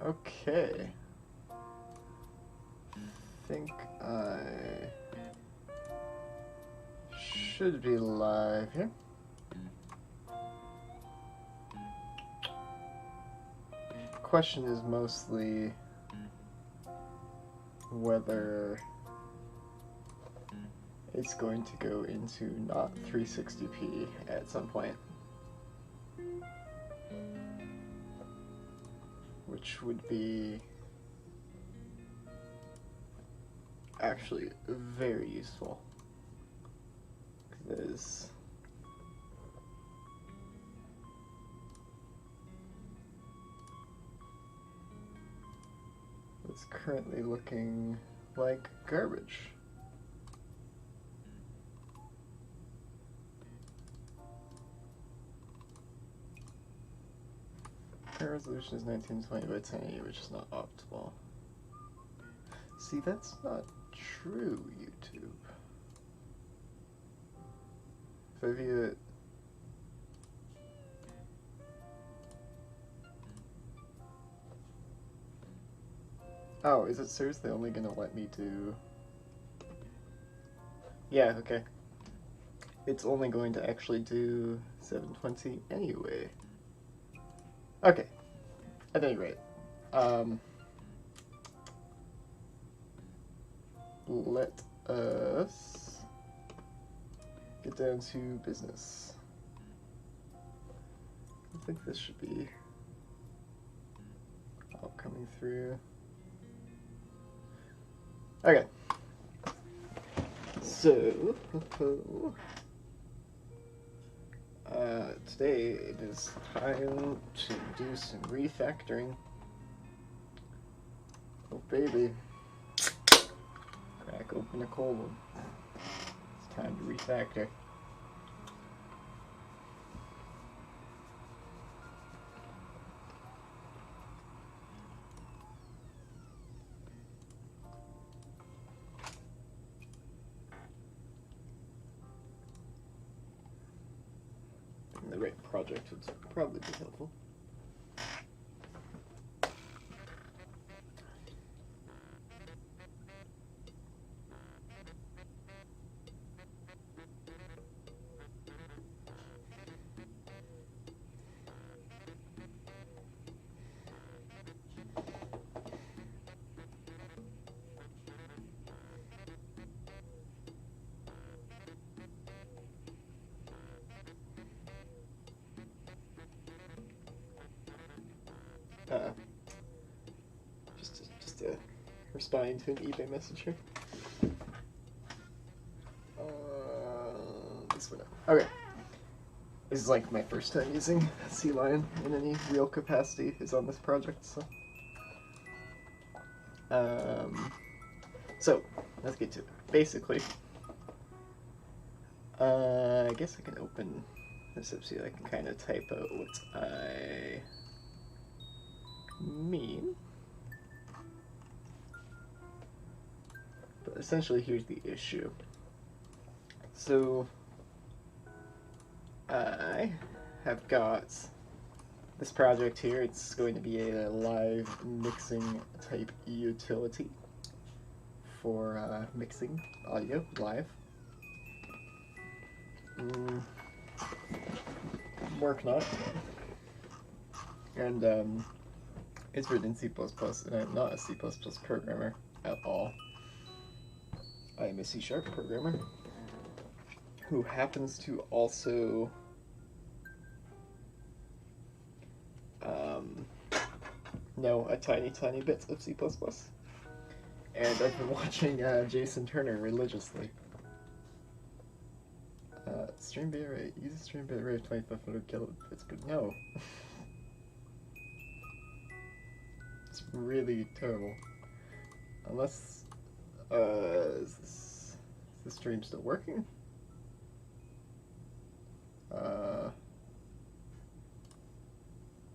Okay. Think I should be live here. Question is mostly whether it's going to go into not 360p at some point, which would be actually very useful, because it's currently looking like garbage. Current resolution is 1920 by 1080, which is not optimal. See, that's not true, YouTube. If I view it... Oh, is it seriously only gonna let me do... Yeah, okay. It's only going to actually do 720 anyway. Okay. At any rate, let us get down to business. I think this should be all coming through. Okay. So, today it is time to do some refactoring. Oh baby. Crack open a cold one. It's time to refactor. The right project would probably be helpful. Just responding to an eBay message here. This one. Okay. This is like my first time using Sea Lion in any real capacity is on this project, so. So let's get to it. Basically, I guess I can open this up so I can kind of type out what I mean. But essentially, here's the issue. So I have got this project here. It's going to be a live mixing type utility for mixing audio live. Working on it. And it's written in C++, and I'm not a C++ programmer at all. I am a C# programmer who happens to also know a tiny bit of C++. And I've been watching Jason Turner religiously. Stream bitrate, use a stream bitrate of 2500 kilobits, but no. It's really terrible. Unless, is the stream still working?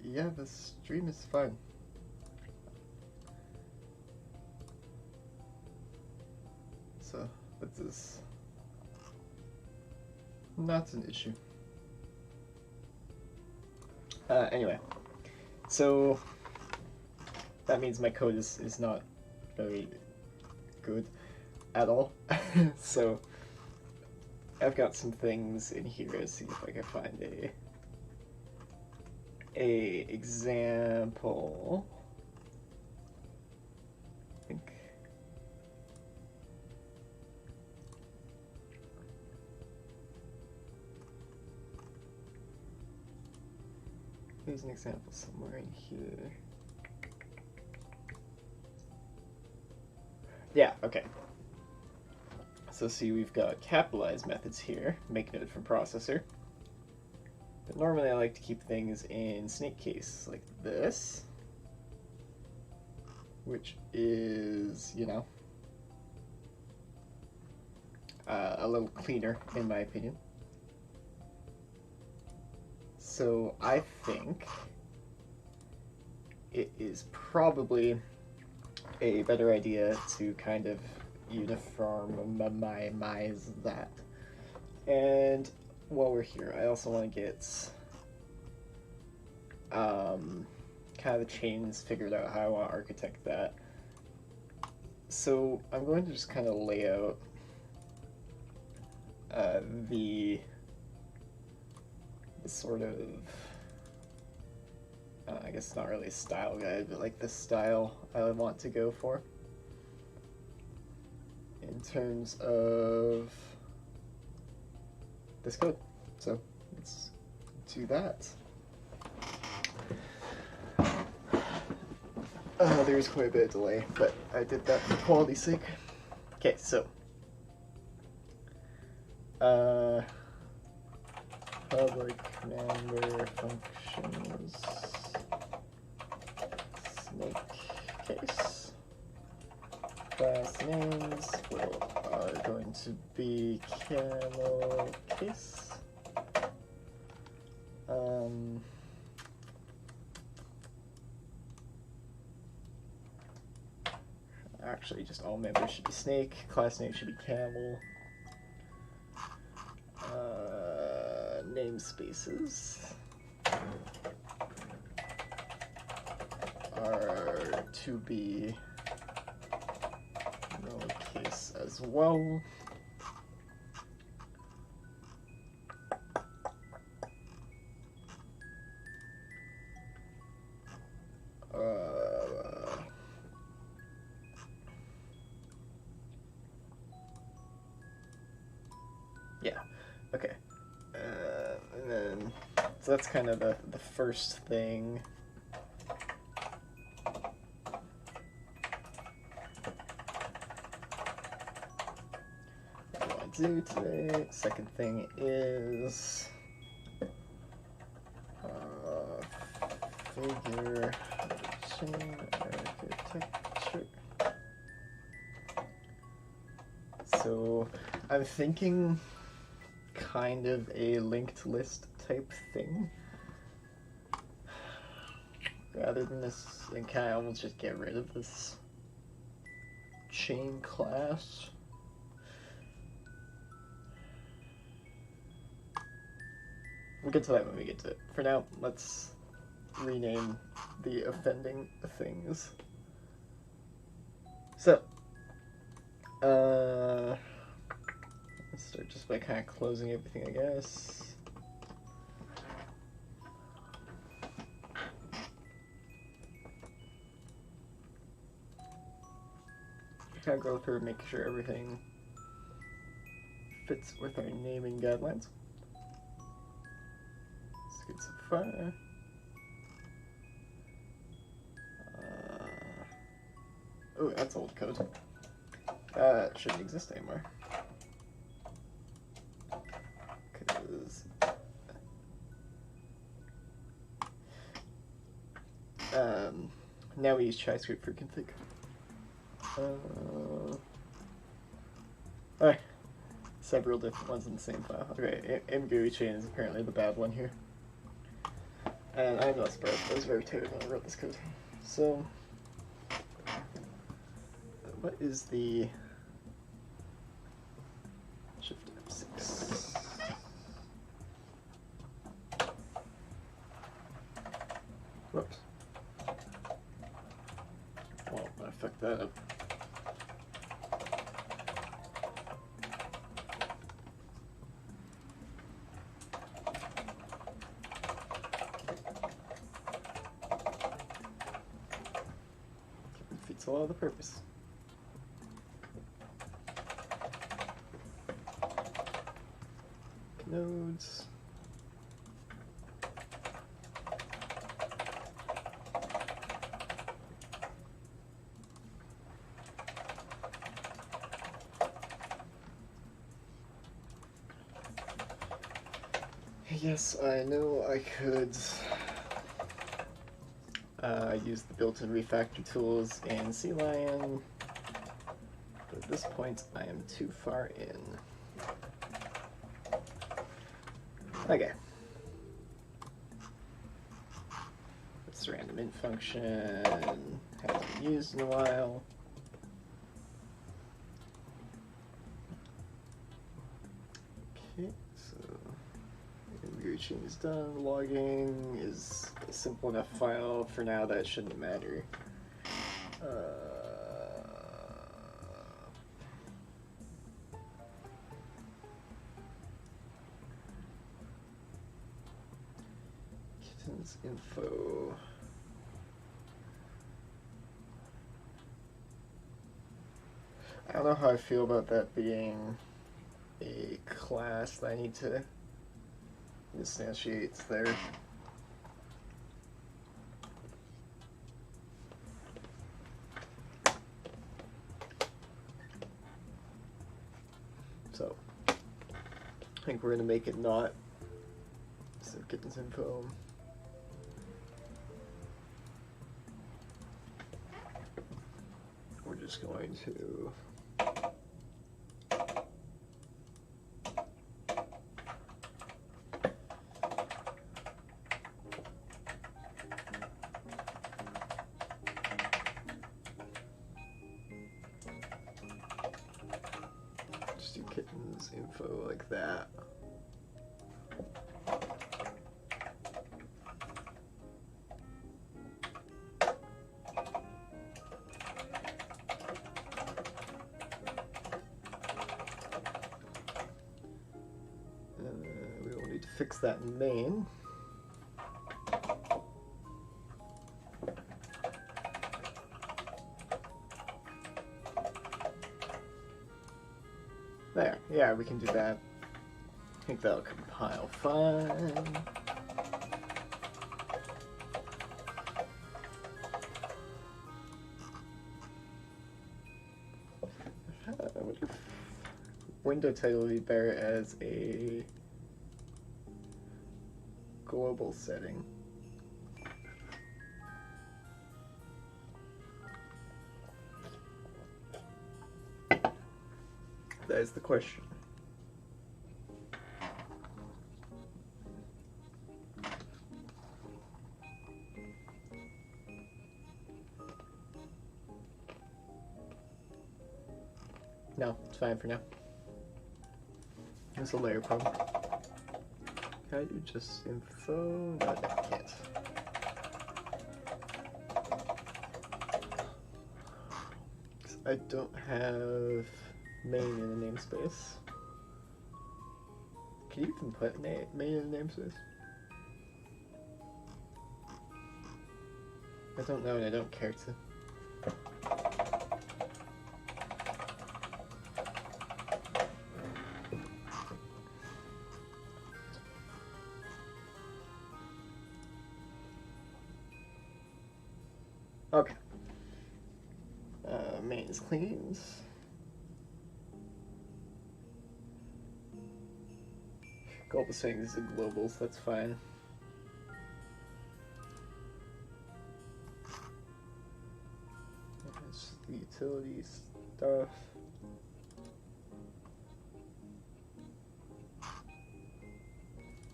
Yeah, the stream is fine. So, this is not an issue. Anyway, so that means my code is not very good at all. So I've got some things in here to see if I can find a example. I think there's an example somewhere in here. Yeah, okay. So see, we've got capitalized methods here, make node from processor. But normally I like to keep things in snake case like this, which is, you know, a little cleaner in my opinion. So I think it is probably a better idea to kind of uniformize that. And while we're here, I also want to get kind of the chains figured out how I want to architect that. So I'm going to just kind of lay out the sort of I guess it's not really a style guide, but like the style I would want to go for in terms of this code. So let's do that. There's quite a bit of delay, but I did that for quality's sake. Okay, so public member functions snake case. Class names are going to be camel case. Actually, just all members should be snake. Class name should be camel. Namespaces are to be lowercase as well. Yeah, okay. And then, so that's kind of the first thing. What I want to do today. Second thing is figure chain architecture. So I'm thinking kind of a linked list type thing rather than this, and kind of almost just get rid of this chain class. We'll get to that when we get to it. For now, let's rename the offending things. So let's start just by kind of closing everything, I guess. Kind of go through, make sure everything fits with our naming guidelines. It's good so far. Oh, that's old code. That shouldn't exist anymore. Because now we use try-script for config. Alright, several different ones in the same file. Okay, mgui chain is apparently the bad one here. And I'm not surprised, I was very tired when I wrote this code. So, what is the Shift F6? Whoops. that up. Defeats a lot of the purpose. Nodes. Yes, I know I could use the built-in refactor tools in Sea Lion, but at this point I am too far in. Okay. This random int function hasn't been used in a while. Okay, so reaching is done. Logging is a simple enough file for now that it shouldn't matter. Kittens info. I don't know how I feel about that being a class that I need to instantiate there. So I think we're gonna make it not so kittens info. We're just going to just do kittens info like that. We will need to fix that in main. There, yeah, we can do that. I think that'll compile fine. I wonder if window title would be better as a global setting. That is the question. No, it's fine for now. It's a layer problem. Can I do just info? No, I can't. I don't have main in a namespace. Can you even put main in a namespace? I don't know and I don't care to. Okay. Main is cleaned. Global settings are globals, that's fine. That's the utility stuff.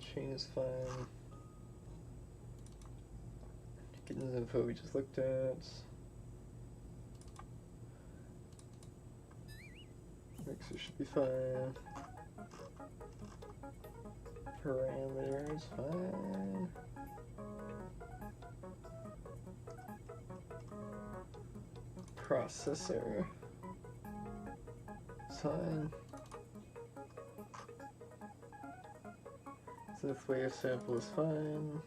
Chain is fine. Kittens info we just looked at. Mixer should be fine. Parameters fine. processor. Sign. So this layer sample is fine.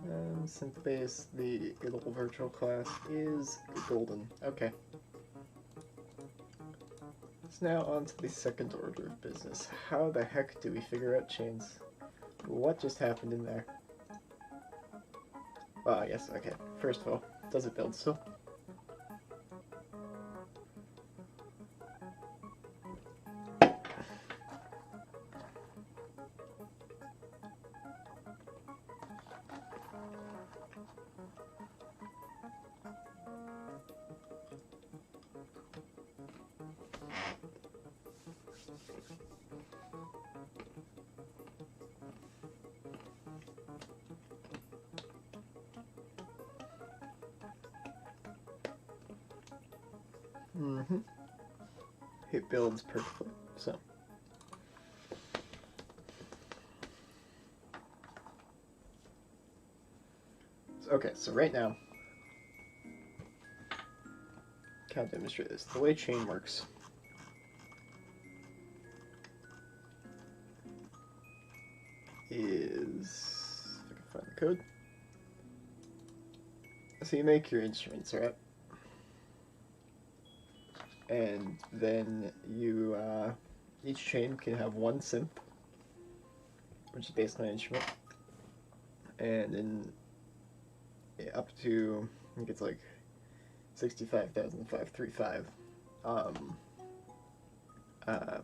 And synth base, the little virtual class is golden. Okay. So now on to the second order of business. How the heck do we figure out chains? What just happened in there? Well, I guess, okay. First of all, does it build still? Mm-hmm. It builds perfectly, so. Okay, so right now, can I demonstrate this? The way chain works is, if I can find the code. So you make your instruments, right? And then you, each chain can have one synth, which is basically an instrument, and then up to, I think it's like 65,535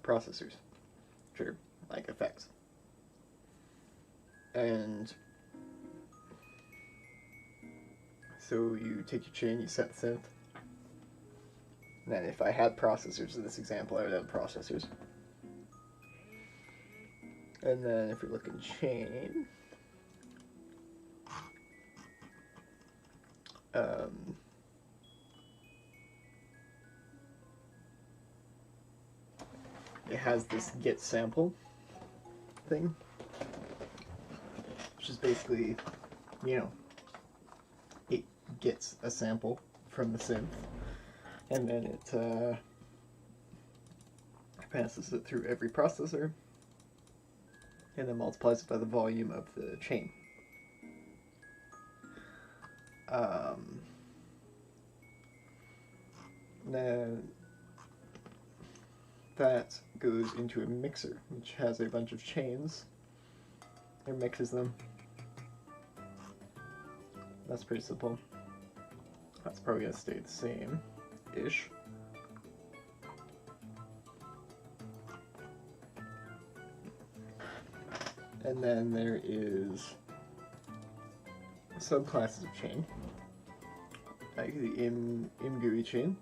processors, which are like effects. And so you take your chain, you set the synth. And then if I had processors in this example, I would have processors. And then if we look in chain, it has this get sample thing, which is basically, you know, it gets a sample from the synth, and then it passes it through every processor, and then multiplies it by the volume of the chain. Then that goes into a mixer, which has a bunch of chains, and mixes them. That's pretty simple. That's probably going to stay the same-ish. And then there is subclasses of chain, like the ImGUI chain,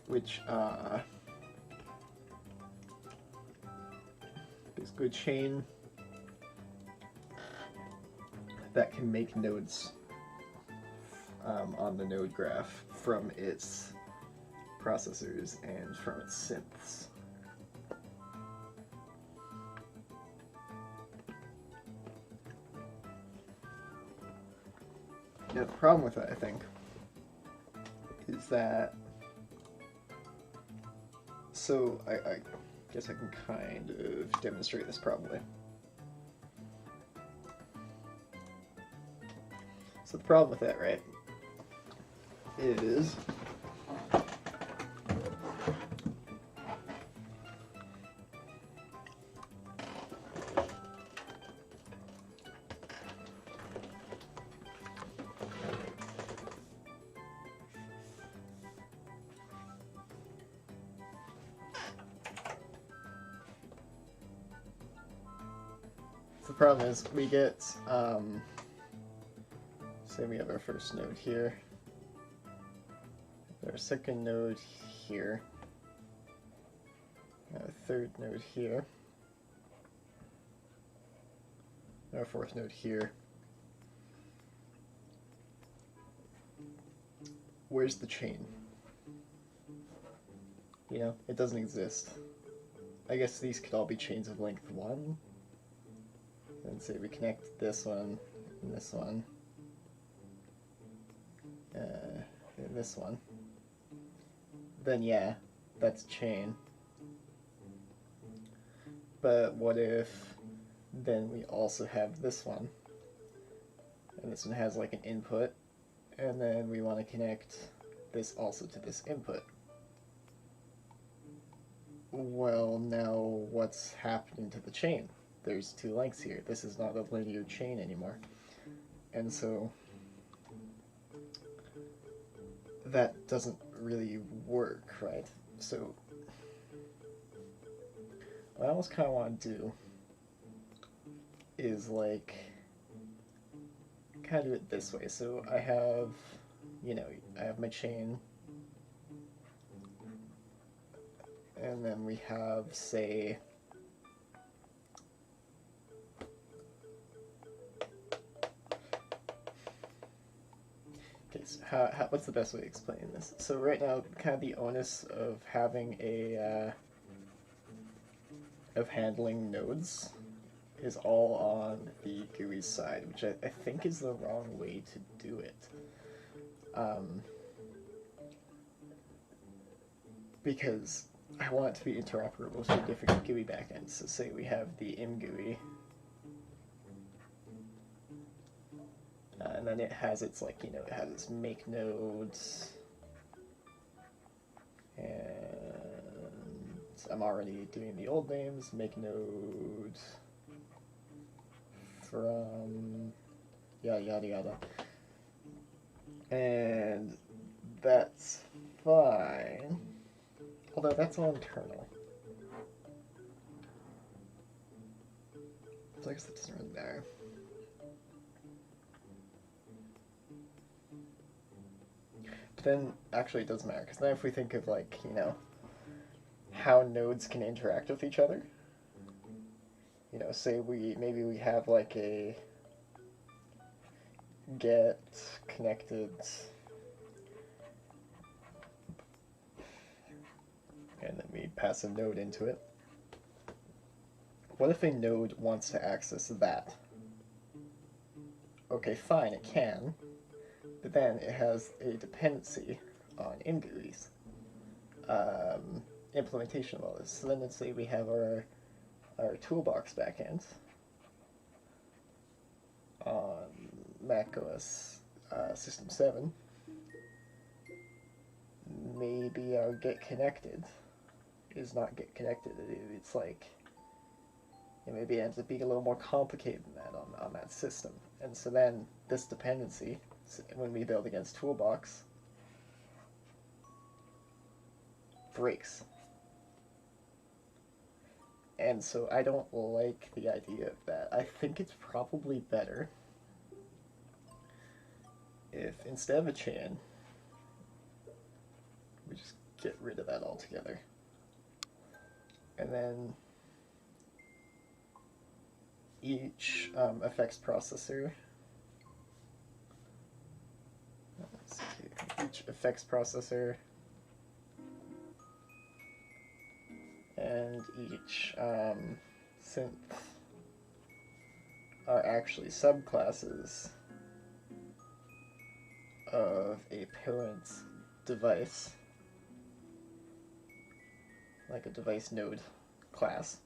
which basically a chain that can make nodes on the node graph from its processors and from its synths. Now the problem with that, I think, is that, so I guess I can kind of demonstrate this probably. So the problem with that, right, is we get, say we have our first node here, our second node here, our third node here, our fourth node here. Where's the chain? You know, it doesn't exist. I guess these could all be chains of length 1. Then say we connect this one and this one, and this one. Then yeah, that's a chain. But what if then we also have this one, and this one has like an input, and then we want to connect this also to this input? Well, now what's happening to the chain? There's two lengths here. This is not a linear chain anymore. And so that doesn't really work, right? So what I almost kind of want to do is like kind of do it this way. So I have, I have my chain, and then we have, say, okay, so what's the best way to explain this? So right now, kind of the onus of having of handling nodes is all on the GUI side, which I think is the wrong way to do it. Because I want it to be interoperable with different GUI backends. So say we have the ImGUI, and then it has its it has its make nodes, and I'm already doing the old names, make nodes from yada yada yada, and that's fine. Although that's all internal. So I guess that doesn't really matter. But then, actually it does matter, because now if we think of how nodes can interact with each other, say maybe we have like a get connected, and then we pass a node into it. What if a node wants to access that? Okay, fine, it can, but then it has a dependency on ImGUI's implementation of all this. So then let's say we have our toolbox backend on Mac OS System 7. Maybe our get connected is not get connected. It's like, maybe it ends up being a little more complicated than that on that system. And so then this dependency, when we build against Toolbox, breaks. And so I don't like the idea of that. I think it's probably better if instead of a chain, we just get rid of that altogether. And then each effects processor, and each synth are actually subclasses of a parent device, like a device node class.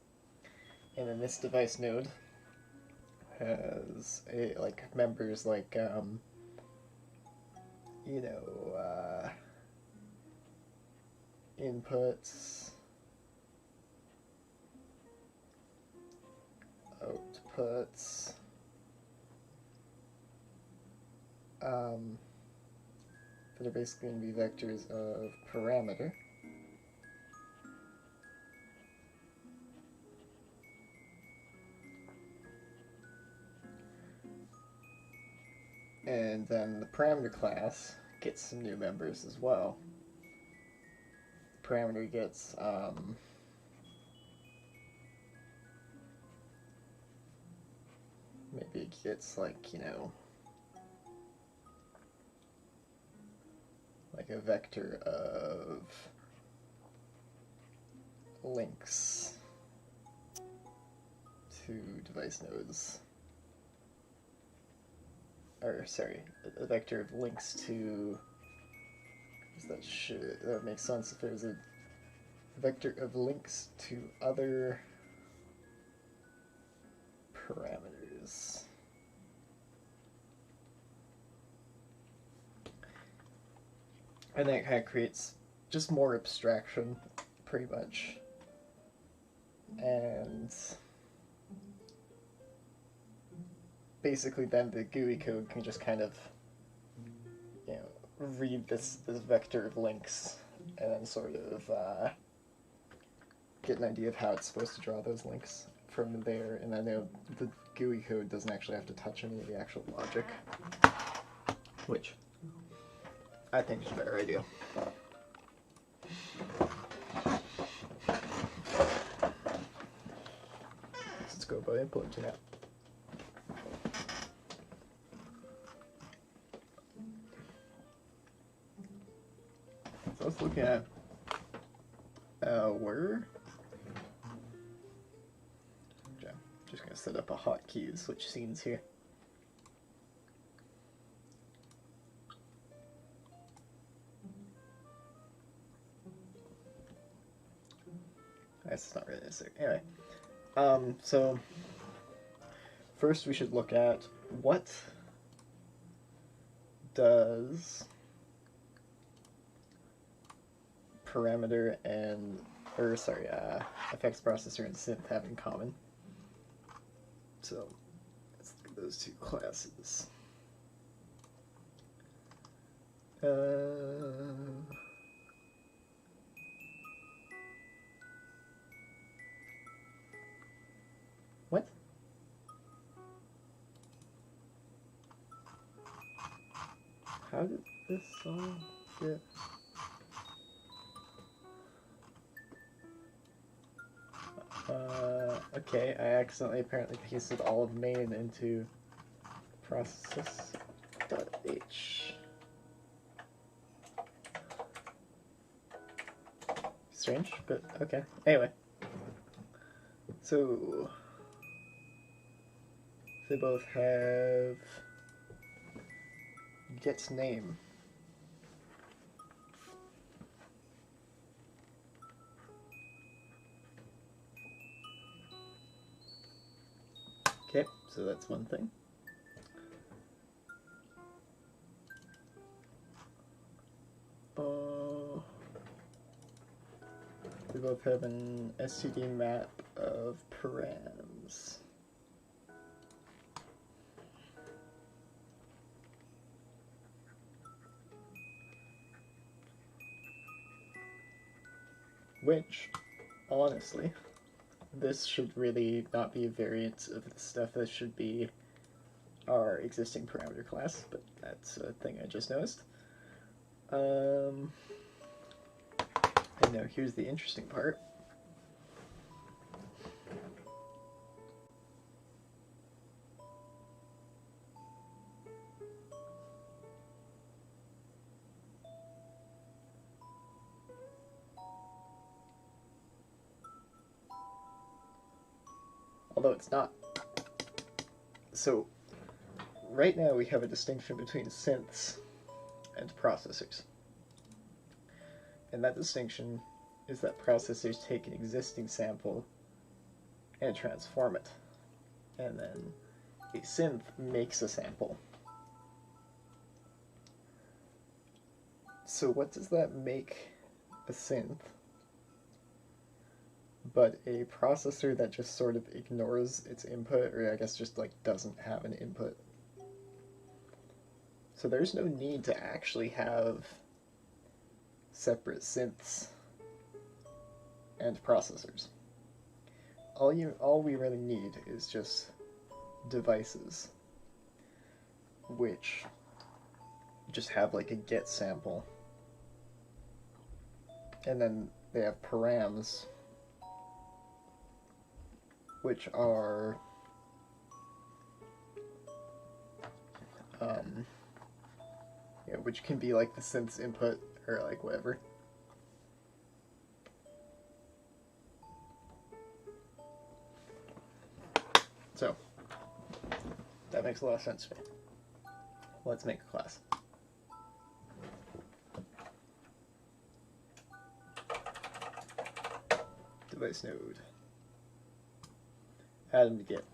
And then this device node has members like inputs, outputs, that are basically going to be vectors of parameter. And then the parameter class gets some new members as well. The parameter gets maybe it gets like a vector of links to device nodes. or sorry, a vector of links to, that makes sense if there's a vector of links to other parameters. And that kind of creates just more abstraction, pretty much. And basically then the GUI code can just kind of, you know, read this vector of links and then sort of get an idea of how it's supposed to draw those links from there, and then the GUI code doesn't actually have to touch any of the actual logic, which I think is a better idea. Let's go about implementing that. So I was looking at where. Okay, just gonna set up a hotkey to switch scenes here. That's not really necessary. Anyway, so first we should look at what does parameter and, effects processor and synth have in common. So let's look at those two classes. What? How did this all get... okay, I accidentally apparently pasted all of main into process.h. Strange, but okay. Anyway. So they both have get name. Okay, so that's one thing. We both have an STD map of params. Which, honestly, this should really not be a variant of the stuff that should be our existing parameter class, but that's a thing I just noticed. And now here's the interesting part. Although it's not. So, right now we have a distinction between synths and processors. And that distinction is that processors take an existing sample and transform it. And then a synth makes a sample. So what does that make a synth but a processor that just sort of ignores its input, or I guess just like doesn't have an input? So there's no need to actually have separate synths and processors. All we really need is just devices which just have like a get sample, and then they have params which are which can be like the synth's input or like whatever. So that makes a lot of sense to me. let's make a class. Device node. Add them to Git.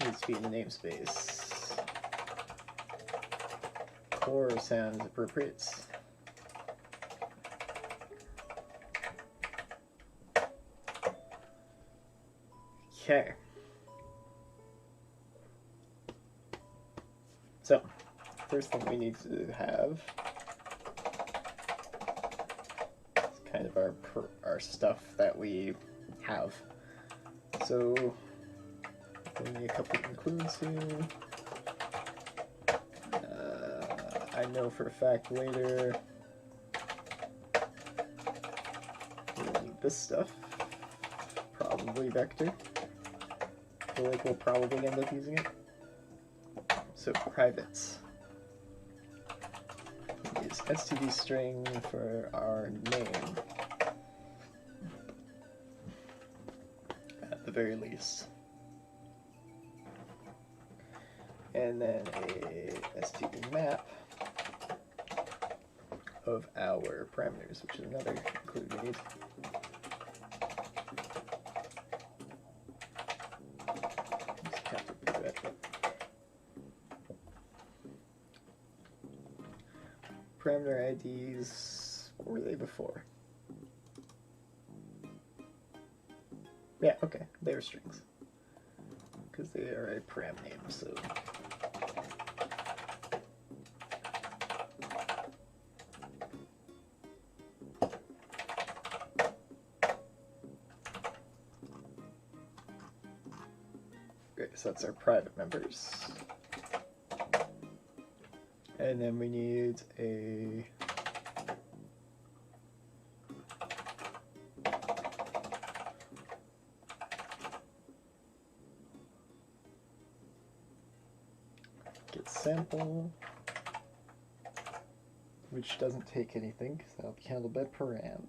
Needs to be in the namespace. Core sounds appropriate. Okay. So, first thing we need to have is kind of our stuff that we have. So, we need a couple of includes here. I know for a fact later we'll need this stuff. Probably vector. I feel like we'll probably end up using it. So privates. We use std string for our name. At the very least. And then a std map of our parameters, which is another include we need. Parameter IDs, what were they before? Yeah, okay, they were strings. Because they are a param name, so. Okay, so that's our private members. And then we need a get sample, which doesn't take anything because that'll be handled by params.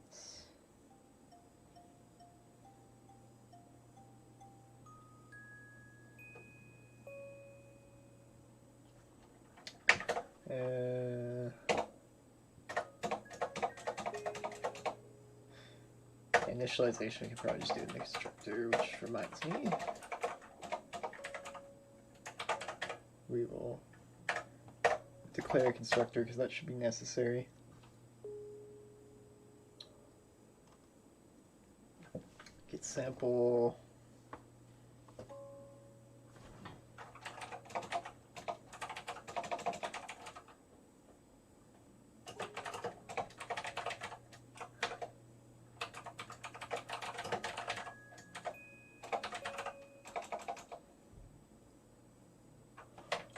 Initialization, we can probably just do a constructor, which reminds me. We will declare a constructor because that should be necessary. Get sample.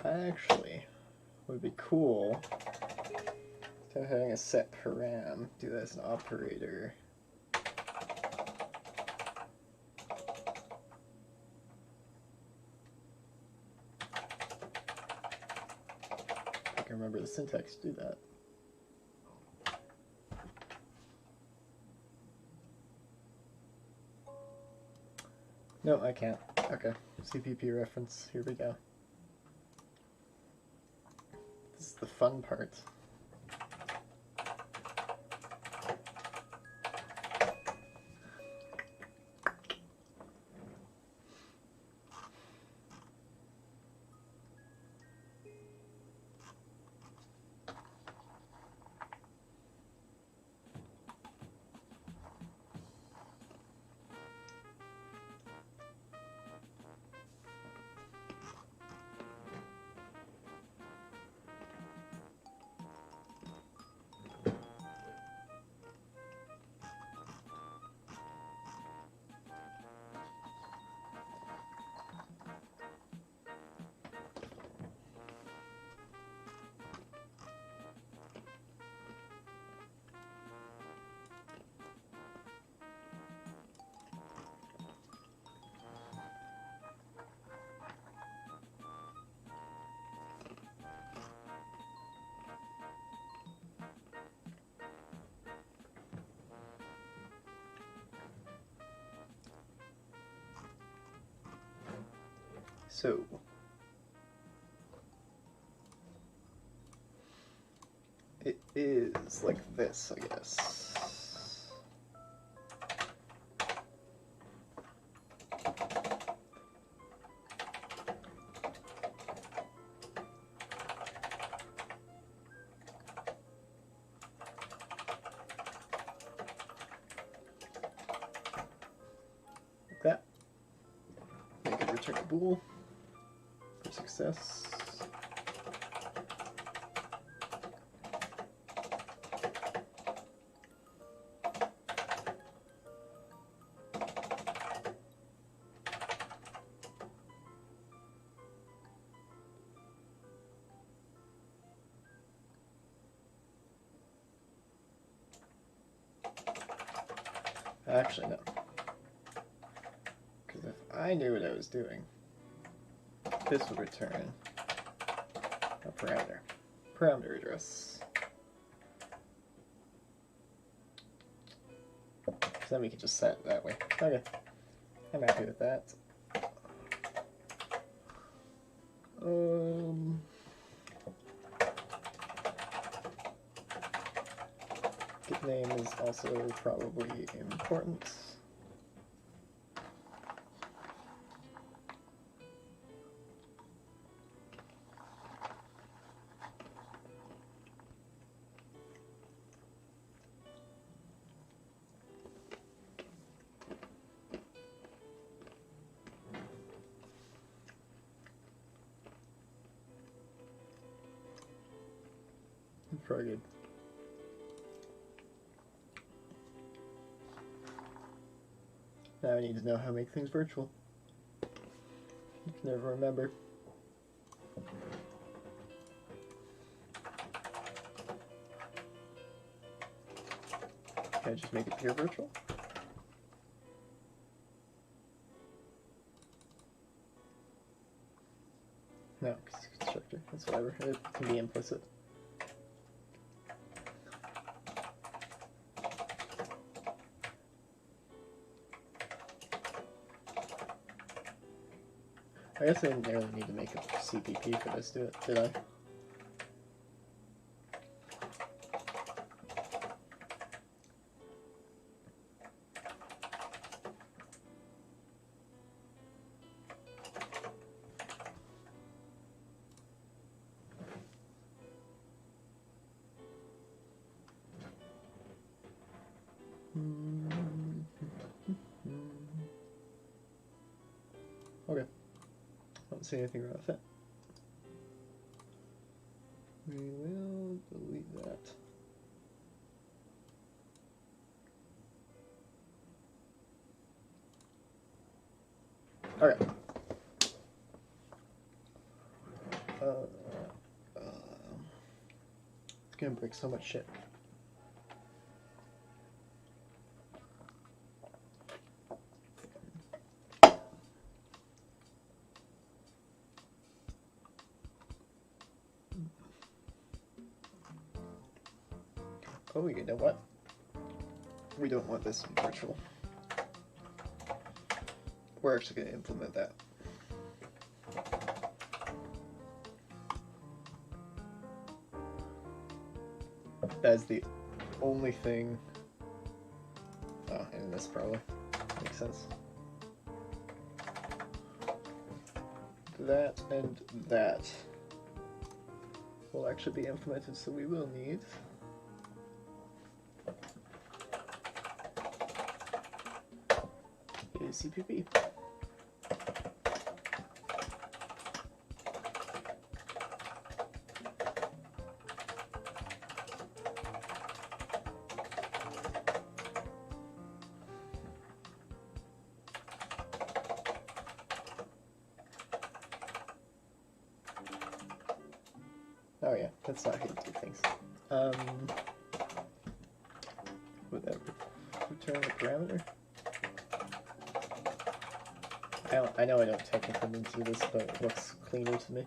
Actually, would be cool to having a set param, do that as an operator. I can remember the syntax to do that. No, I can't. Okay, CPP reference, here we go. This is the fun part. So, it is like this, I guess. Like that. Make it return a bool for success. Actually, no. Because if I knew what I was doing, this would return a parameter. Parameter address. So then we can just set it that way. Okay. I'm happy with that. Get name is also probably important. Very good. Now I need to know how to make things virtual. Never remember. Can I just make it pure virtual? No, because it's constructor. That's whatever. It can be implicit. I guess I didn't really need to make a CPP for this, did I? Okay. Don't see anything wrong with it. We will delete that. Okay. It's gonna break so much shit. Oh, you know what? We don't want this to be virtual. We're actually going to implement that. That is the only thing. Oh, and this probably makes sense. That and that will actually be implemented, so we will need a CPP. Oh yeah, that's not how you do things. Would that return a parameter? I know I don't technically need to do this, but it looks cleaner to me.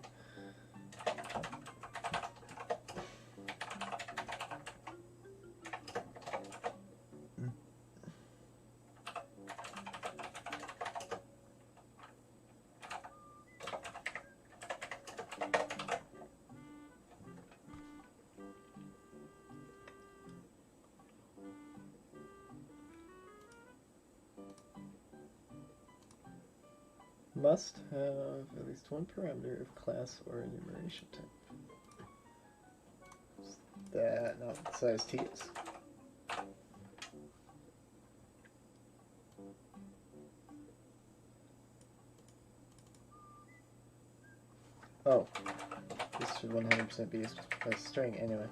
must have at least one parameter of class or enumeration type. Is that not what size t is? Oh, this should 100% be a string anyway.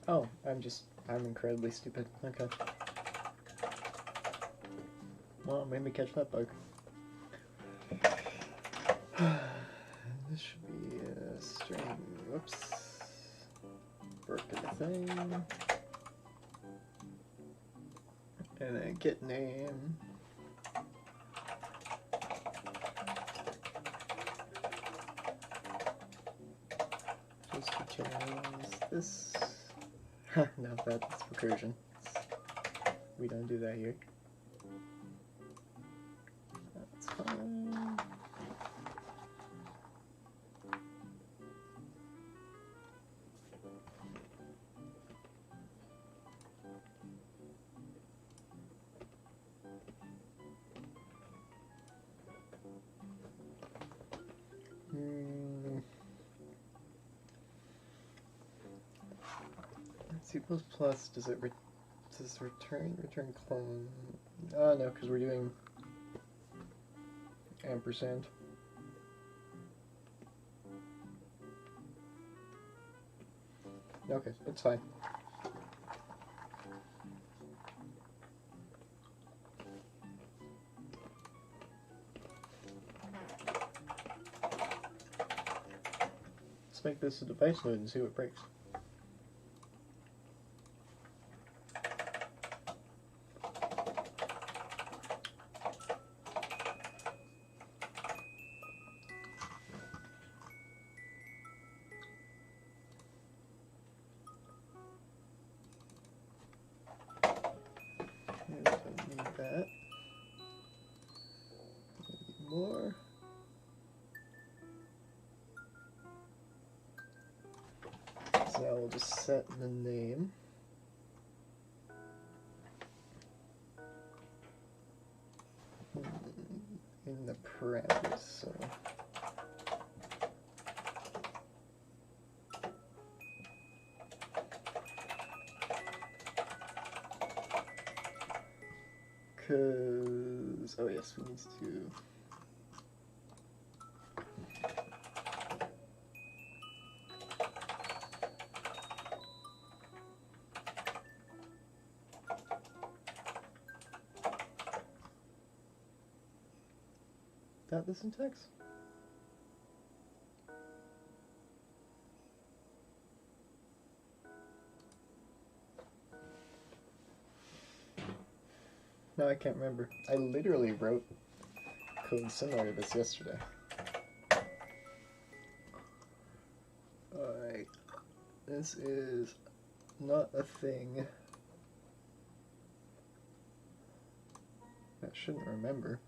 Oh, I'm incredibly stupid. Okay. Well, made me catch that bug. This should be a string. Whoops. Broke everything. And then get name. Just returns this. No, that's recursion. We don't do that here. That's fine. C++, does it return clone? Oh no, because we're doing ampersand. Okay, it's fine. Let's make this a device node and see what breaks. Don't need that. Need more. So now we'll just set the name. In the parameters, so because oh yes, we need to that the syntax. No, I can't remember. I literally wrote code similar to this yesterday. Alright. This is not a thing. I shouldn't remember.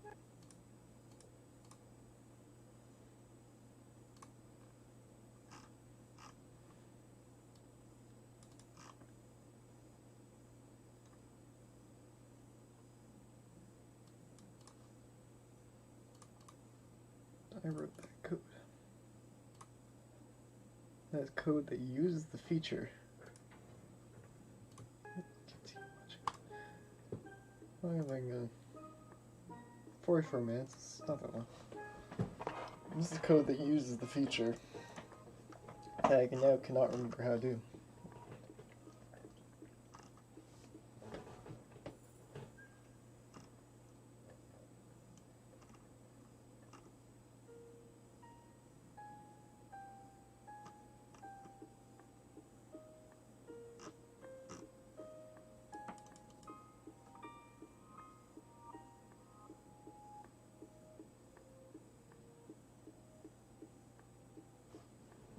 I wrote that code. That's code that uses the feature. I'm having 44 minutes. It's not that long. This is code that uses the feature that I now cannot remember how to do.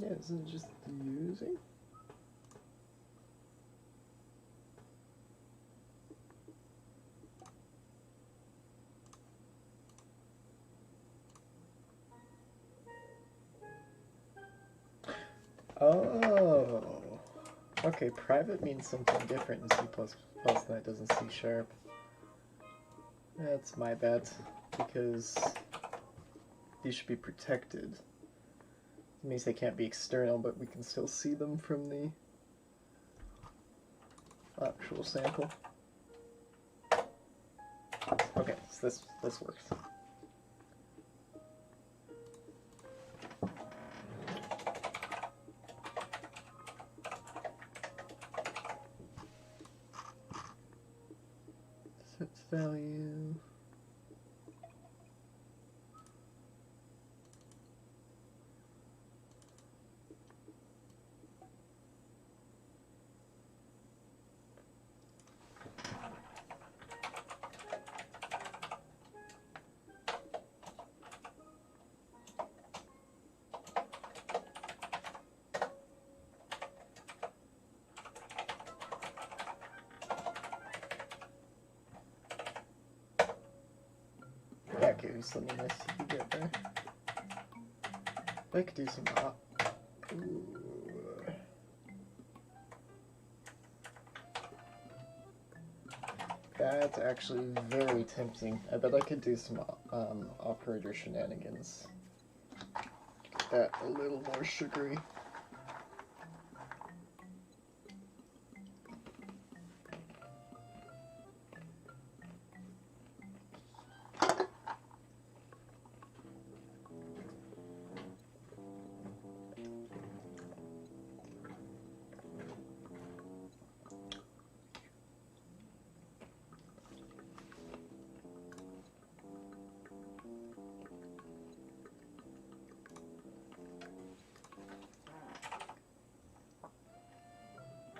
Yeah, isn't it just using? Oh. Okay, private means something different in C++ than it does in C Sharp. That's my bad, because these should be protected. It means they can't be external, but we can still see them from the actual sample. Okay, so this works. Set value. Yeah, okay, we still need this to get there. I could do some ooh. That's actually very tempting. I bet I could do some operator shenanigans. Get that a little more sugary.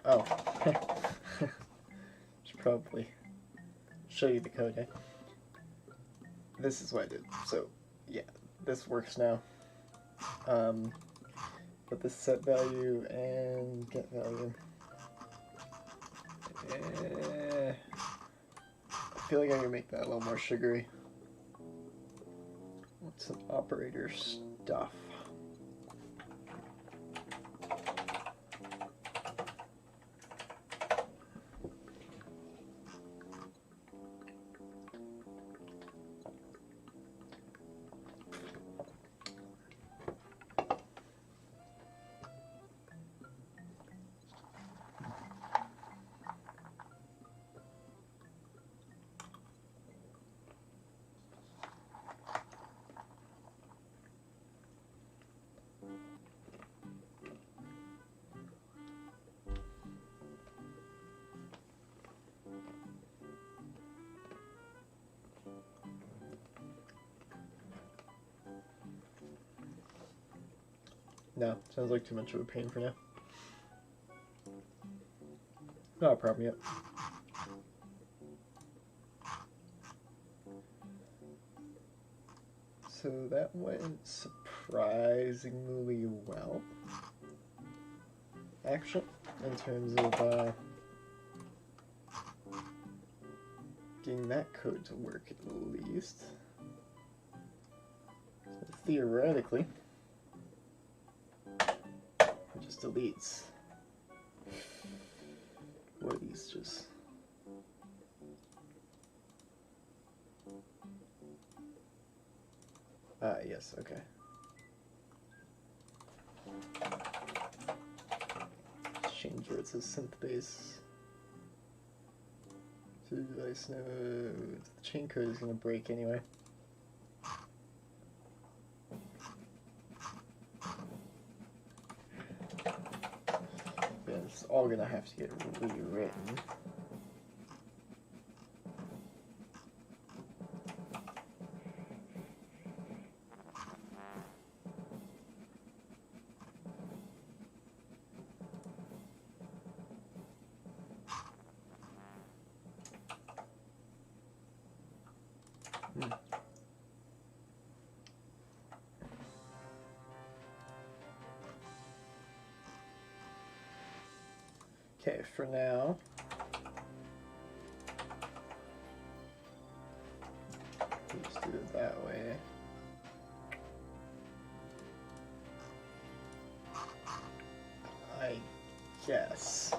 Oh. Should probably show you the code, eh? This is what I did. So, yeah, this works now. But the set value and get value. I feel like I can make that a little more sugary. What's some operator stuff? No, sounds like too much of a pain for now. Not a problem yet. So that went surprisingly well, actually, in terms of getting that code to work at least. So theoretically, it just deletes. What are these just? Ah, yes, okay. Change where it says synth base to device node. The chain code is going to break anyway. Yeah, it's all going to have to get rewritten. Okay, for now, just do it that way. guess.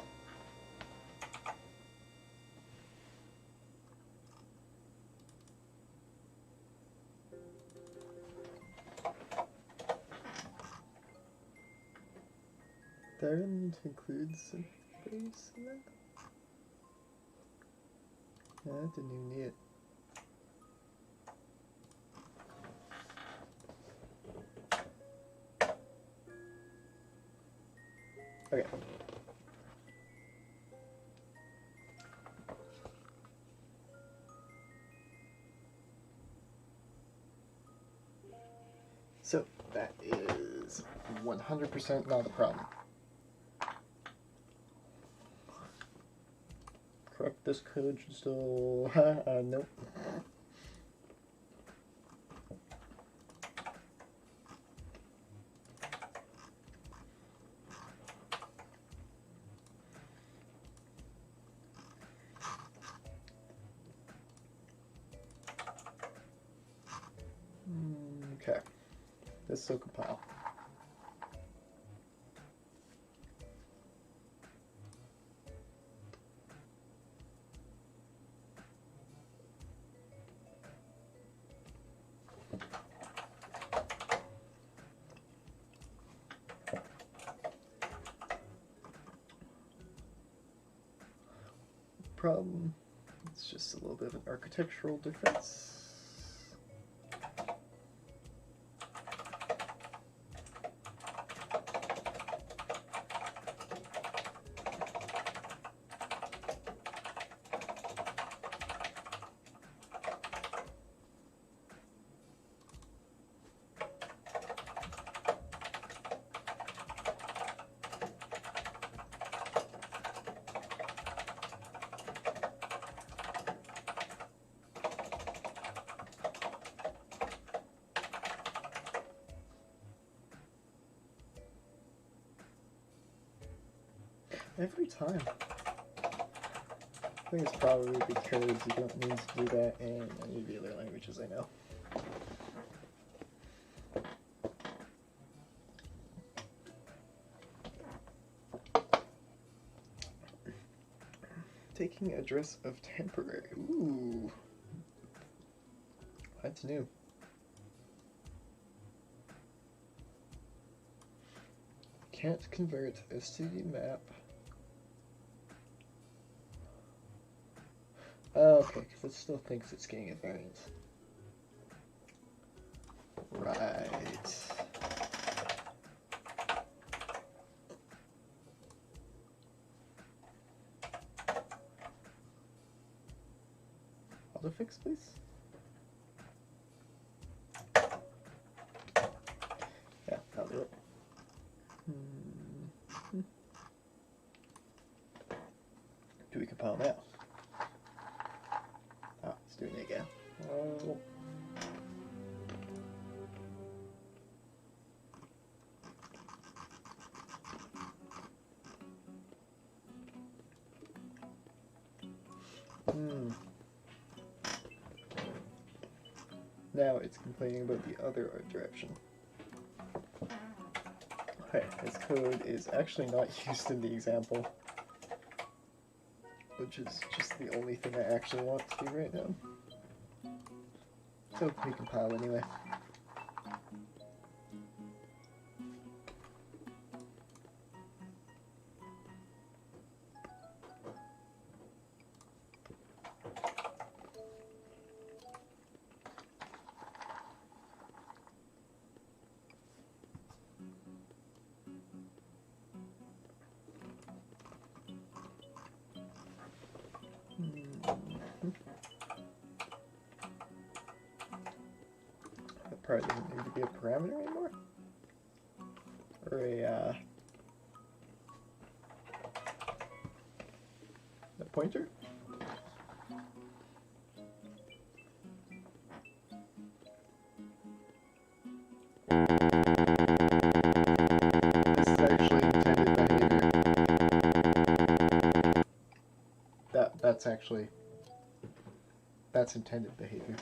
There didn't include some space in that? Yeah, I didn't even need it. Okay. So that is 100% not a problem. Correct, this code should still... nope. Okay, this will compile. Problem, it's just a little bit of an architectural difference. Every time. I think it's probably because you don't need to do that in any of the other languages I know. Taking address of temporary. Ooh. That's new. Can't convert STD map. Oh, okay, because it still thinks it's getting a variance. Right. Autofix, please. Yeah, I'll do it. Do we compile now? Oh, it's doing it again. Oh. Now it's complaining about the other art direction. Okay, this code is actually not used in the example, which is just the only thing I actually want to do right now. So recompile anyway. That part doesn't need to be a parameter anymore? Or a pointer? This is actually intended behavior. That's intended behavior.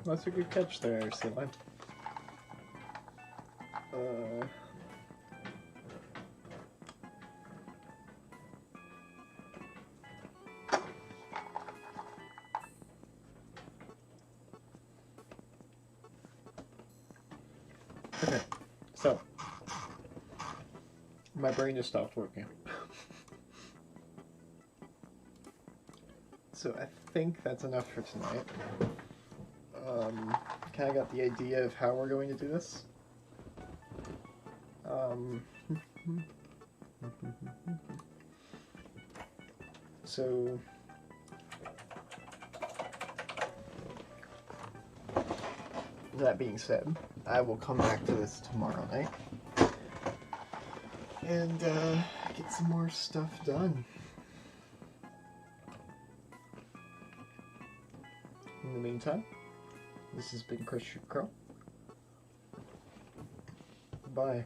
That's a good catch there, sea lion. Okay, so my brain just stopped working. So I think that's enough for tonight. Kind of got the idea of how we're going to do this. So that being said, I will come back to this tomorrow night and get some more stuff done. In the meantime, this has been Chris Crow. Bye.